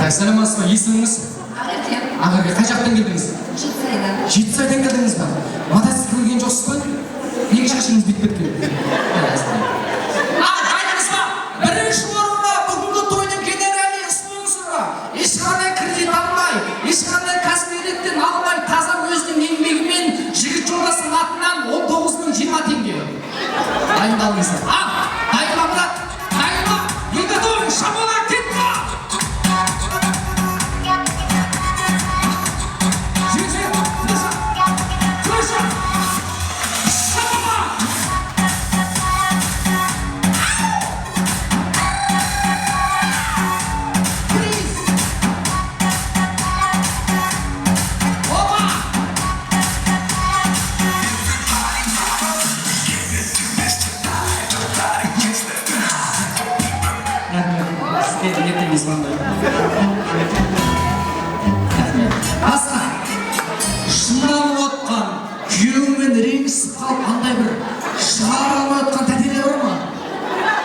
саламатсыз ба? Есіміңіз? Ағаке, қай жақтан келдіңіз? Жетісайдан келдіңіз ба? Мотоцикл келген жоқсыз ба? Неге шашыңыз бүйтіп кеткен? Айтыңыз ба? Бірінші орынға бүгінгі тойдың генеральный спонсоры ешқандай кредит алмай, ешқандай кәсіпкерліктен алмай, таза өзінің еңбегімен жігіт жолдасының атынан 19.020 теңге. Дайындалыңыздар. Дайынба брат, дайынба. Егітуің, шабола, кетті. Асқа, шынданып отқан, күйеуімен ренжісіп қалып, андай бір шығара алмай отқан тәтелер бар ма?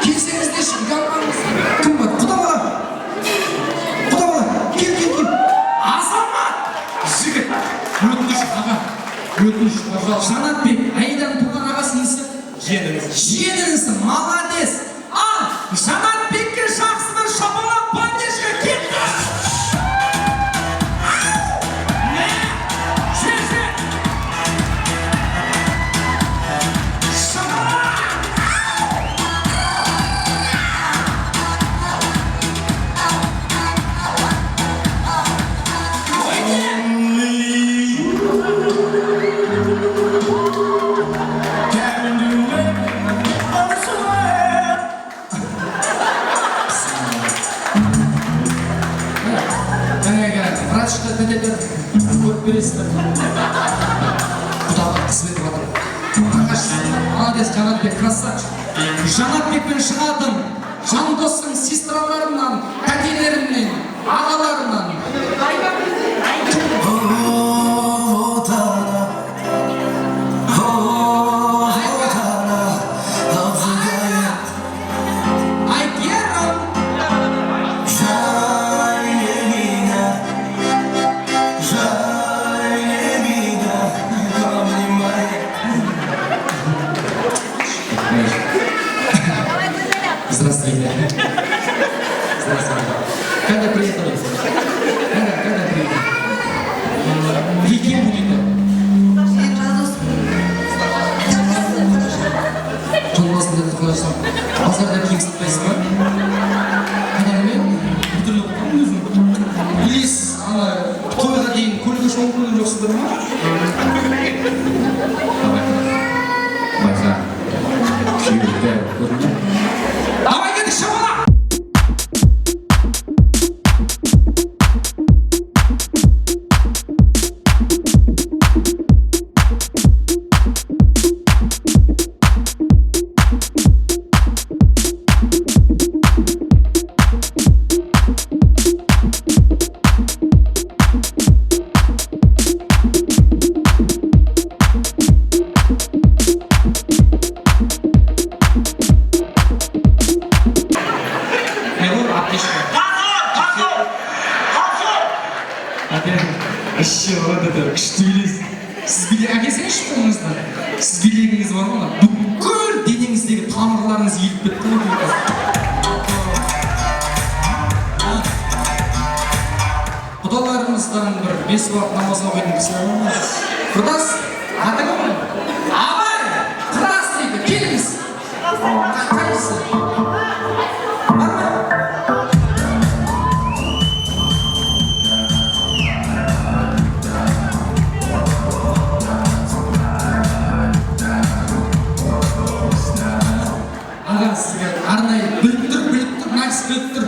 Келсеңізде ұялмаңыз. Кім бар? Құда бала? Құда бала? Кел. Азамат! Жігіт, өтініш аға. Өтініш, пожалуйста. Жанатбек, Айдан туған ағасының ісі? Жиеніңізі, молодец. Ал, Жанатбекке жақсы бір шапалақ бандежге кетті. Врачқа тәтелер көріп бересіздер. Құдаға қызмет батыр. Молодец, Жанатбек, красавчик. Жанатбекпен шығадым. Жандостың сестраларымнан, тәтелерімнен, ағаларымнан. Здравствуйте. Когда приехали? Когда приехали? Кем будете? Толмасын деді қалашам. Базарда киім сатпайсыз ба? Қадағымен бүтілі қойым өзім. Білесіз, тойға дейін көлігі шоң көрген жоқсыздар ма? Байқа, күйеуді көрді. Давай, кәді шабала! Күшті билейсіз. Сіз биле әкесіңізші қолыңызда. Сіз билегіңіз бар ма? Бүкіл денеңіздегі тамырларыңыз еліп кетті ме? Құдаларымыздан бір 5 уақыт намаз оқитын кісі бар ма? Құрдас, аты кім? Абай! Құрдас дейді, келіңіз. Қайсысы? Бар ма? Сізге арнайы біліп тұр, нәкіс біліп тұр.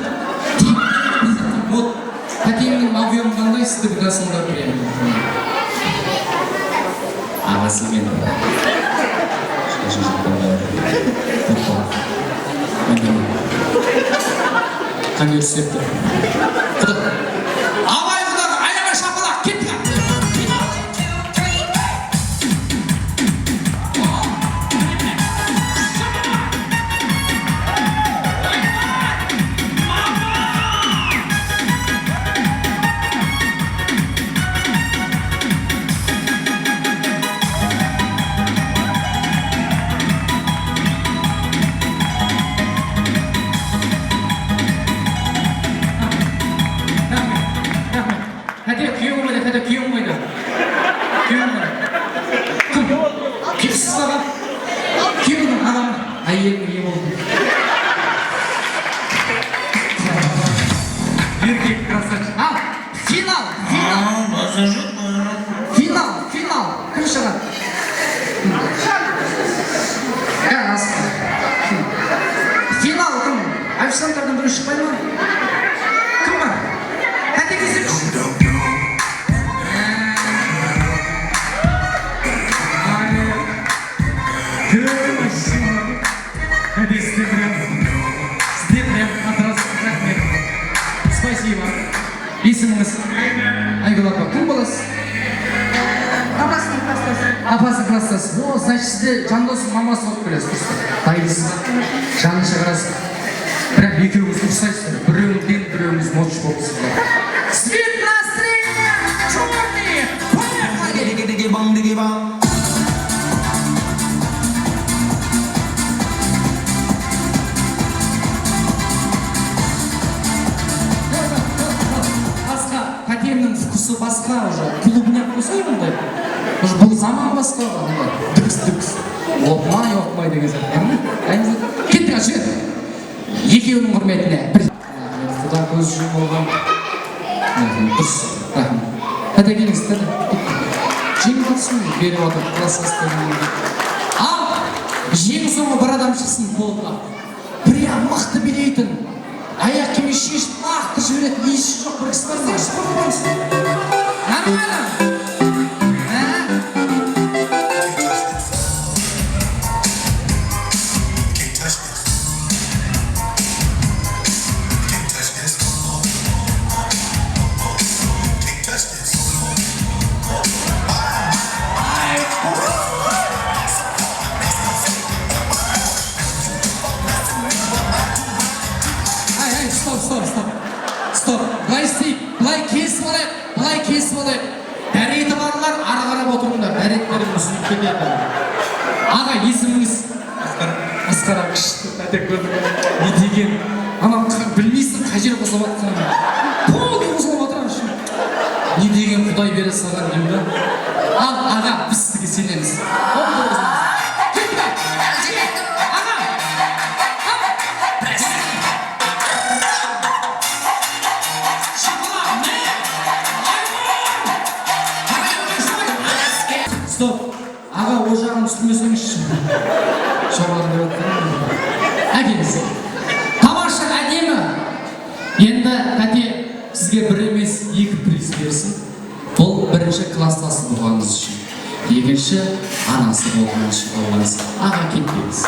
Тәкеңнің объемы қандай сізді біласыңдар біреуін. Ағасы мен қаңер септі. Абай құдағы айнаға шапалақ, кетті. Еркек красавчик. А, финал. Финал. Кім шығады? Финал кім? Официанттардан бірі шықпай ма? Кім бар? Қатегіздер Спасибо. Есіміңіз? Айгүл апа, кім боласыз? Апасы класстасы. О, значит, сізде Жандостың мамасы болып келесіз. Дайынсыз ба? Жанын шығарасыз. Бірақ екеуіңіз ұрсайсыздар. Біреуіңден біреуіңіз мочы болыпсыздар. Свет настроения! Черный! Поехали! Пәтерінің вкусы басқа уже. Клубняк қосай мұндай. Уже бұл заман басқа. Дікс. Оқмай деген сияқты. Кеттің ашығыр. Екеуінің құрметіне. Құда көз жүм болған. Дұрыс. Пәтекеніңіз тәді. Жеңіп атсын беріп отыр. Классастарының. Ал, жеңі соңы бір адам шықсын қолға. Прям мықты билейтін. Аяқ кеме шешіп, ақты жіберетін, еші жоқ бір кісі бар ма? Нормально? Стоп. Былай істейік. Былай кесіп алайық. Дәреті барлар ары қарап отырыңдар. Дәреттерін мүсініп кетеді. Аға, есіміңіз? Асқар күшті. Тәтек көрдік. Не деген? Ана білмейсің қай жер қосылып жатқанын. Полды қосылып отырған. Не деген Құдай бере салған деймін да? Ал, аға, біз сізге сенеміз. Стоп! Аға, о жағын үстімесіңізші. Жоғарын деп өттің. Әкеңіз. Тамаша әдемі. Енді әте сізге бір емес екі приз берсін. Бұл бірінші класстасы болғаныңыз үшін. Екінші анасы болғаныңыз. Аға, кетпеңіз.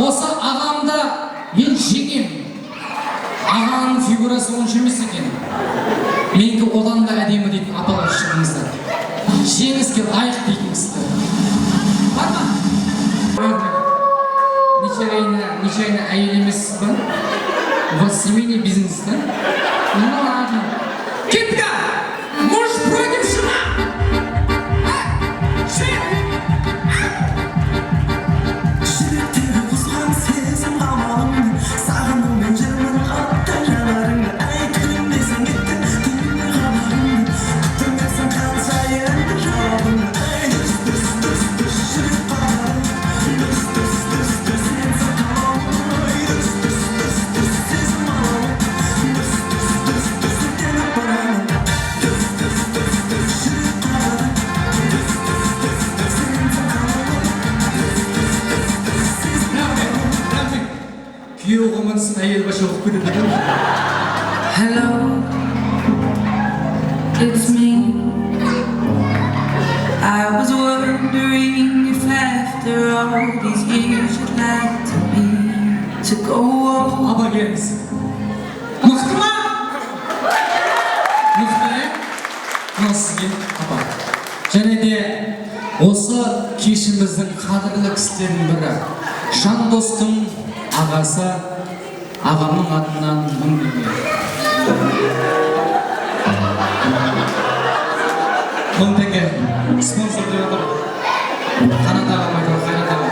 Осы ағамда мен жеңем. Ағаның фигурасы онша емес екен. Менгі одан да әдемі дейтін апалар шығыңыздар. Жеңізге лайық дейтінізді. Бар ма? Нечайна әйел емессіз ба? У вас семейный бизнес, да? Ну ладно. Кепка! Муж против жена! Hello, it's me. I was wondering if after all these years you'd like to go on. Аба келіңіз. Мықты ма? Мықты, мынау сізге апа. Және де осы кешіміздің қадірлі кісілерінің бірі Жандостың ағасы ағамның атынан 1000 теңге. 1000 теңге спонсор деп отыр. Қанат ағам айтады, Қайрат ағам.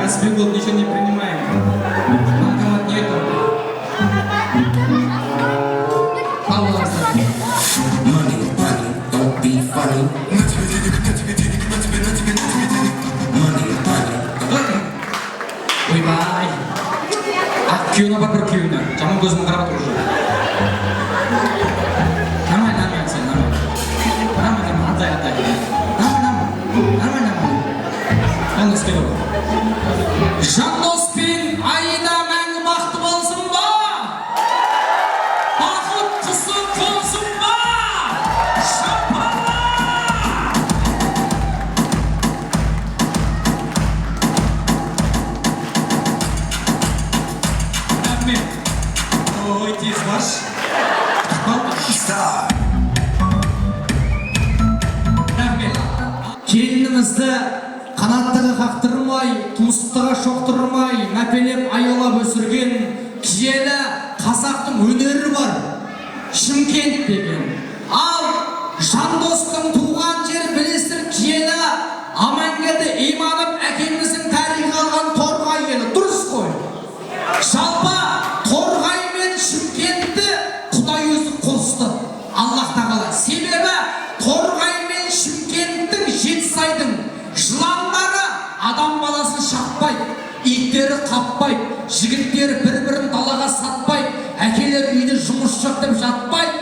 Каспий год ничего не принимаем. Банкомат нету. Don't be funny. Money. Yalnız gel oğlum. Жандос пен Аида мәңгі бақытты болсын ба? Бақыт құсы қонсын ба? Шапалақ! Рахмет. Ой, тез баш. Рахмет. Келінімізді қанаттыға қақтырмай, тұмсықтыға шоқтырмай, мәпелеп аялап өсірген киелі қазақтың өнері бар, Шымкент деген. Ал Жандостың туған жер білесір киелі Амангелді Иманов әкеміздің тарихы алған Торғай елі. Дұрыс қой. Жалпы Торғай мен Шымкентті Құдай өзі қосты. Аллах тағала. Себебі Торғай мен Шымкенттің Жетісайдың жыландары адам баласын шақпайды, иттері қаппайды, жігіттері бір-бірін далаға сатпайды, әкелер үйде жұмыс жоқ деп жатпайды,